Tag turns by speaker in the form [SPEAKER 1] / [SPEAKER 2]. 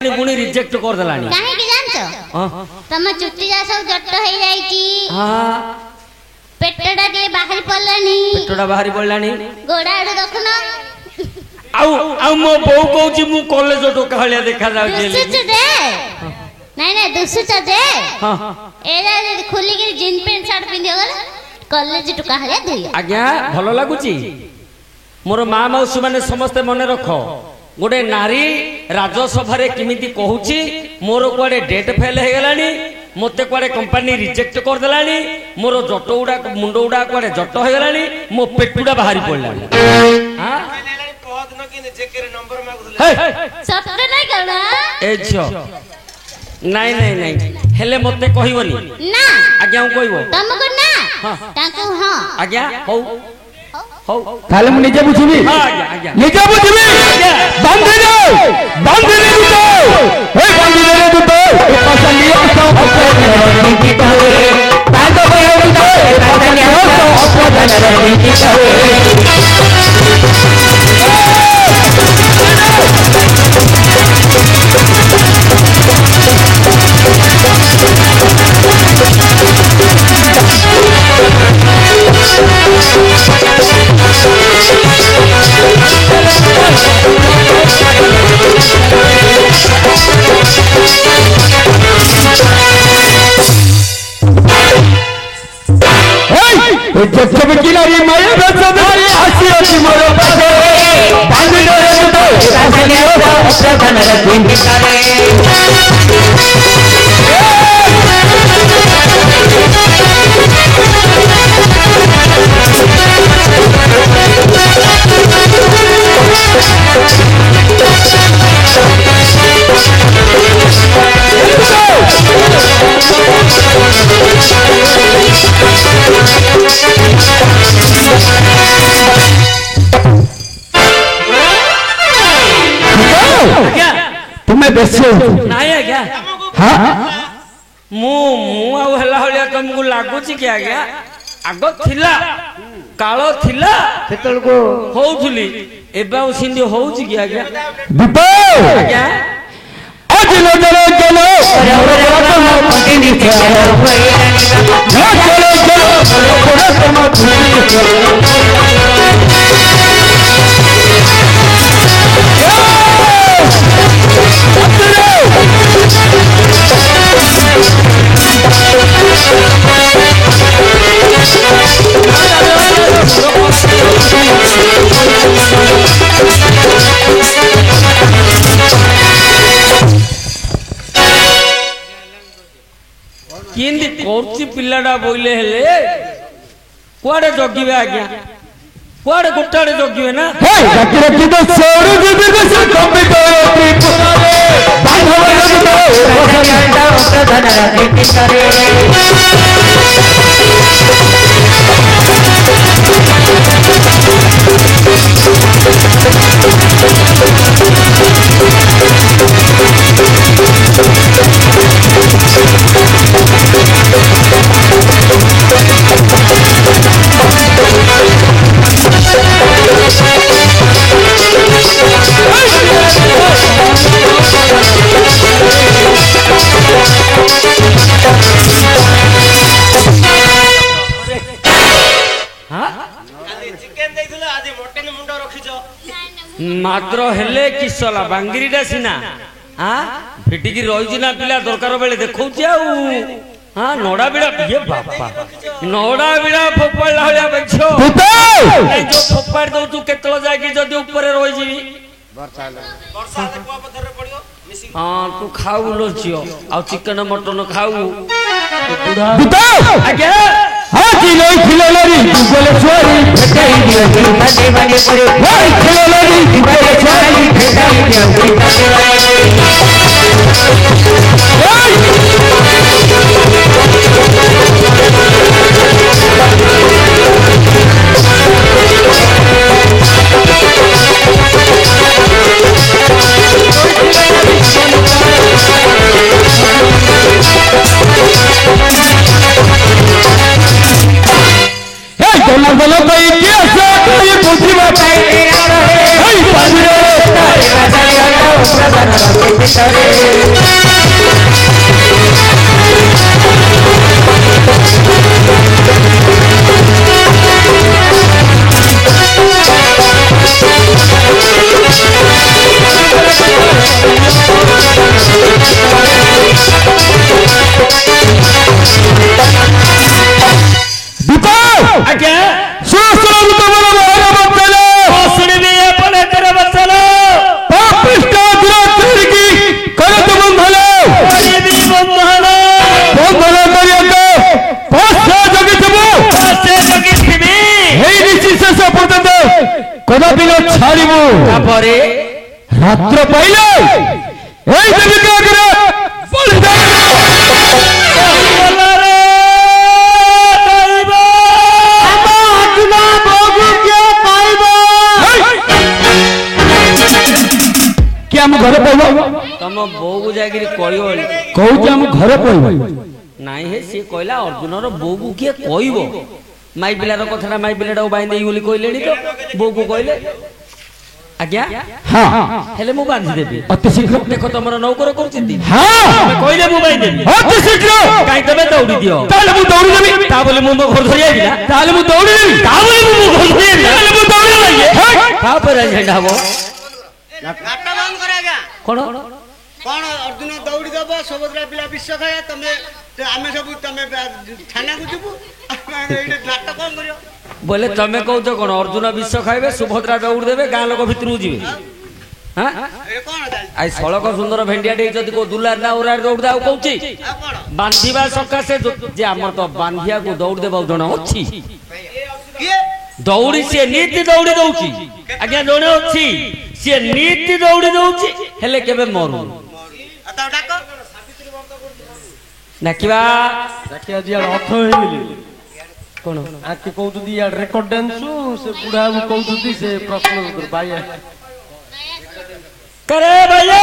[SPEAKER 1] पुणी रिजेक्ट कर देलानी
[SPEAKER 2] काहे की जानछो तम चुट्टी जा सब जट्ट हे जाईची
[SPEAKER 1] हां
[SPEAKER 2] पेटडा दे बाहर पड़लानी
[SPEAKER 1] पेटडा बाहर पड़लानी
[SPEAKER 2] गोड़ा आडू देखनो
[SPEAKER 1] आउ आउ मो बौ कहूची मु कॉलेज टोका हलिया देखा जाउची
[SPEAKER 2] दुसुच दे नहीं नहीं दुसुच दे
[SPEAKER 1] हां
[SPEAKER 2] एरा खुली के जींस पैंट शर्ट पिंदी गल कॉलेज टोका हलिया धुई
[SPEAKER 1] आज्ञा भलो लागुची मोर मां मौसी माने समस्त मने रखो गोटे नारी राजसभा किमिति कहूची मोर कुआडे डेट फेल हो गलानी मते कुआडे कंपनी रिजेक्ट कर देलानी मोर जट उडा मुंड उडा कुआडे जट हो गलानी मो पेटुडा बाहरी पड़लानी हां
[SPEAKER 3] बहुत न कि जेके नंबर मागुले
[SPEAKER 2] सत्य नहीं करना
[SPEAKER 1] ए छो नहीं नहीं नहीं हेले मते कहिवनी
[SPEAKER 2] ना
[SPEAKER 1] आज्ञा कहबो
[SPEAKER 2] तुमको ना
[SPEAKER 1] हां
[SPEAKER 2] ताको हां
[SPEAKER 1] आज्ञा हो
[SPEAKER 4] ताले मु निजे बुझिबी
[SPEAKER 1] हां आज्ञा आज्ञा
[SPEAKER 4] निजे बुझिबी बांधे दे दुतो हे बांधे दे दुतो पसलियो सब अपने की कहे बांधो भयो दुतो पसलियो सब अपने की कहे जब किनारी माया बसदारी हसी हसी मोर पासे बांधे दे दुतो पसलियो सब अपने की तुम्हें बेसी
[SPEAKER 1] नहीं आज्ञा
[SPEAKER 4] हां
[SPEAKER 1] मु मु आ हला हलिया तुमको लागुची कि आज्ञा आगो थिला कालो थिला
[SPEAKER 4] सेतल को
[SPEAKER 1] होउथली एबा सिंधी होउची कि आज्ञा
[SPEAKER 4] दुतो
[SPEAKER 1] आज्ञा
[SPEAKER 4] अजलो जलो जलो रवरवतम पकिनी चलो चलो चलो रवरवतम पकिनी
[SPEAKER 1] किंदी कोर्ची पिल्लाडा बोइले हेले कुआडे जगिबे आज्ञा कुआडे गुट्टाडे जगिबे ना
[SPEAKER 4] हे रखी रखी तो सोरू जीबी को से कंप्यूटर त्रिपुरारे बांधव लगतो रखियाटा प्रधान रखी करे
[SPEAKER 1] मात्र हेले किसला बांगिरीटा सिना हां फिटिकी रहिछि ना पिला दरकार बेले देखौछि आउ हां नोडा बिडा ये बापा नोडा बिडा फोपाळला हलिया बेछो
[SPEAKER 4] दुतो
[SPEAKER 1] ए जो फोपाड़ दउ तू केतलो जाकी जदी ऊपर रहि जिवि
[SPEAKER 3] वर्षा को पत्थर पड़ियो मिसी
[SPEAKER 1] हां तू खाऊ लो छियो आ चिकन मटन खाऊ
[SPEAKER 4] दुतो
[SPEAKER 1] आज्ञा
[SPEAKER 4] हां खिलोलरी दुगले छोरी भेटाई दियो बाजे बाजे पड़े हां खिलोलरी दुगले छोरी भेटाई दियो बाजे बोलो तो इतिहास कोई बुद्धि बताई
[SPEAKER 1] ଆଜ୍ଞା
[SPEAKER 4] ସୁସ୍ଥ ତମର ମହର ବଚନ
[SPEAKER 1] ଶୁଣିବି ଆପଣ ଏଥର ବଚନ
[SPEAKER 4] ପାପିଷ୍ଟ ଦୁରାତ୍ମକି କରତ ବନ୍ଧନ
[SPEAKER 1] କରିବି ବନ୍ଧନ
[SPEAKER 4] ବନ୍ଧନ କରିବାକୁ ପଶ୍ଚ ଜଗିଥିବୁ
[SPEAKER 1] ସେ ଜଗିଥିବି
[SPEAKER 4] ହେଇ ନିଶି ଶେଷ ପର୍ଯ୍ୟନ୍ତ କଦାପି ନ ଛାଡ଼ିବୁ।
[SPEAKER 1] ତାପରେ
[SPEAKER 4] ରାତ୍ର ପାଇଲେ ଏଇ ଦେବିକା ଆଗରେ ବଳିଦାନ ଆମ ଘରେ କହିବ
[SPEAKER 1] ତମ ବୋଉକୁ ଯାଇକିରି କହିବ
[SPEAKER 4] କହୁଛି ଆମ ଘରେ କହିବ
[SPEAKER 1] ନାଇଁ ହେ ସିଏ କହିଲା ଅର୍ଜୁନର ବୋଉକୁ କିଏ କହିବ ମାଇ ପିଲାର କଥାଟା ମାଇ ପିଲାଟାକୁ ବାନ୍ଧି ଦେଇ ବୋଲି କହିଲେଣି ତ ବୋଉକୁ କହିଲେ ଆଜ୍ଞା
[SPEAKER 4] ହଁ
[SPEAKER 1] ହେଲେ ମୁଁ ବାନ୍ଧିଦେବି
[SPEAKER 4] ଅତି ଶୀଘ୍ର
[SPEAKER 1] ଦେଖ ତମର ନୌକର କରୁଛନ୍ତି
[SPEAKER 4] ହଁ
[SPEAKER 1] ତମେ କହିଲେ ମୁଁ ବାନ୍ଧିଦେବି
[SPEAKER 4] ଅତି ଶୀଘ୍ର
[SPEAKER 1] କାହିଁ ତମେ ଦୌଡ଼ି ଦିଅ
[SPEAKER 4] ତାହେଲେ ମୁଁ ଦୌଡ଼ି ଦେବି
[SPEAKER 1] ତା ବୋଲି ମୁଁ ମୋ ଘର ଧରି ଆଇବି ନା
[SPEAKER 4] ତାହେଲେ ମୁଁ ଦୌଡ଼ି ଦେବି
[SPEAKER 1] ତା ବୋଲି ମୁଁ ମୋ ଘର ଧରି ଆଇବି ନା
[SPEAKER 4] ତାହେଲେ ମୁଁ ଦୌଡ଼ି ଦେବି
[SPEAKER 1] ତାପରେ ଝେଣ୍ଡା ହବ
[SPEAKER 3] ନାଟ ବନ୍ଦ କର ଆଜ୍ଞା।
[SPEAKER 1] କଣ
[SPEAKER 3] କଣ ଅର୍ଜୁନ ଦୌଡ଼ି ଦବ ସୁଭଦ୍ରା ପିଲା ବିଷ ଖାଇବା ତମେ ଆମେ ସବୁ ତମେ ଥାନାକୁ ଯିବୁ ଏଇଠି ନାଟ କଣ କରିବ
[SPEAKER 1] ବୋଲେ ତମେ କହୁଛ କଣ ଅର୍ଜୁନ ବିଷ ଖାଇବେ ସୁଭଦ୍ରା ଦୌଡ଼ି ଦେବେ ଗାଁ ଲୋକ ଭିତରକୁ ଯିବେ ହଁ
[SPEAKER 3] ଏ କଣ ଚାଲିଛି
[SPEAKER 1] ଆଇ ସଳକ ସୁନ୍ଦର ଭେଣ୍ଡିଆଟେ ଯଦି କୋଉ ଦୁଲାର ନା ଉରାରେ ଦୌଡ଼ି ଆଉ କହୁଛି
[SPEAKER 3] ଆଉ କଣ
[SPEAKER 1] ବାନ୍ଧିବା ସକାଶେ ଯେ ଆମର ତ ବାନ୍ଧିବାକୁ ଦୌଡ଼ି ଦେବାକୁ ଜଣେ ଅଛି
[SPEAKER 3] କିଏ
[SPEAKER 1] ଦୌଡ଼ି ସିଏ ନୀତି ଦୌଡ଼ି ଦଉଛି ଆଜ୍ଞା ଜଣେ ଅଛି ସିଏ ନୀତି ଦୌଡ଼ି ଦଉଛି ହେଲେ କେବେ ମରୁ
[SPEAKER 3] ଆଉ ତାକୁ ଡାକ
[SPEAKER 1] ଡାକିବା
[SPEAKER 5] ଆଜି ଇଆଡେ ଅର୍ଥ ହେଇଗଲି
[SPEAKER 1] କଣ
[SPEAKER 5] ଆକି କହୁଛନ୍ତି ଇଆଡେ ରେକର୍ଡ ଡ୍ୟାନ୍ସ ସେ ବୁଢାକୁ କହୁଛନ୍ତି ସେ ପ୍ରଶ୍ନ ଉତ୍ତର ବାୟା
[SPEAKER 1] करे भैया